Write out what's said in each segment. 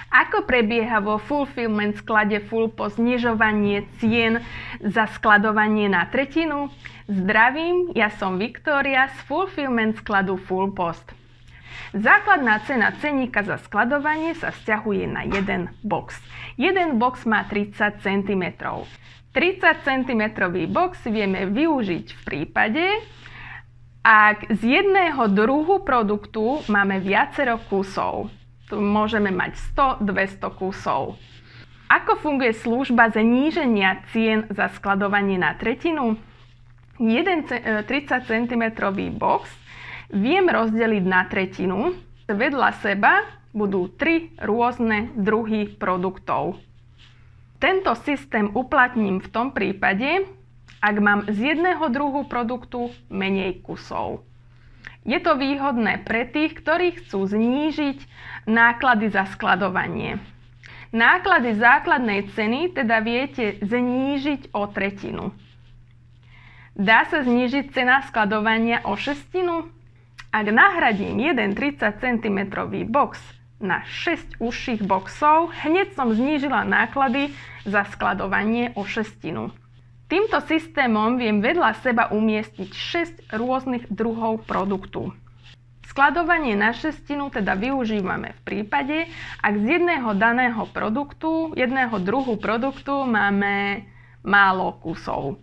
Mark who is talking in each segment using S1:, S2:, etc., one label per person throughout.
S1: Ako prebieha vo Fulfillment sklade Fullpost znižovanie cien za skladovanie na tretinu? Zdravím, ja som Viktória z Fulfillment skladu Fullpost. Základná cena ceníka za skladovanie sa vzťahuje na jeden box. Jeden box má 30 cm. 30 cm box vieme využiť v prípade, ak z jedného druhu produktu máme viacero kusov. Tu môžeme mať 100-200 kusov. Ako funguje služba zníženia cien za skladovanie na tretinu? Jeden 30 cm box viem rozdeliť na tretinu. Vedľa seba budú 3 rôzne druhy produktov. Tento systém uplatním v tom prípade, ak mám z jedného druhu produktu menej kusov. Je to výhodné pre tých, ktorí chcú znížiť náklady za skladovanie. Náklady základnej ceny teda viete znížiť o tretinu. Dá sa znížiť cena skladovania o šestinu? Ak nahradím jeden 30 cm box na 6 užších boxov, hneď som znížila náklady za skladovanie o šestinu. Týmto systémom viem vedľa seba umiestniť 6 rôznych druhov produktu. Skladovanie na šestinu teda využívame v prípade, ak z jedného daného produktu, jedného druhu produktu máme málo kusov.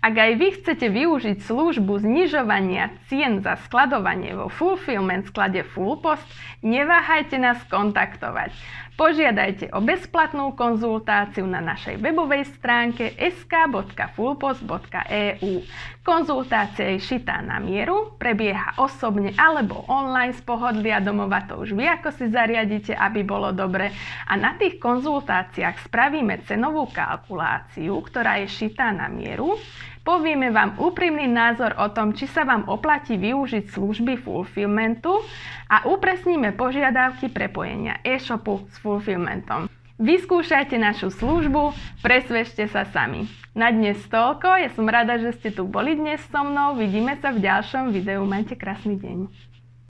S1: Ak aj vy chcete využiť službu znižovania cien za skladovanie vo Fulfillment sklade Fullpost, neváhajte nás kontaktovať. Požiadajte o bezplatnú konzultáciu na našej webovej stránke sk.fullpost.eu. Konzultácia je šitá na mieru, prebieha osobne alebo online z pohodlia domova, to už vy ako si zariadite, aby bolo dobre. A na tých konzultáciách spravíme cenovú kalkuláciu, ktorá je šitá na mieru. Povieme vám úprimný názor o tom, či sa vám oplatí využiť služby Fulfillmentu a upresníme požiadavky prepojenia e-shopu s Fulfillmentom. Vyskúšajte našu službu, presvedčte sa sami. Na dnes toľko, ja som rada, že ste tu boli dnes so mnou, vidíme sa v ďalšom videu, majte krásny deň.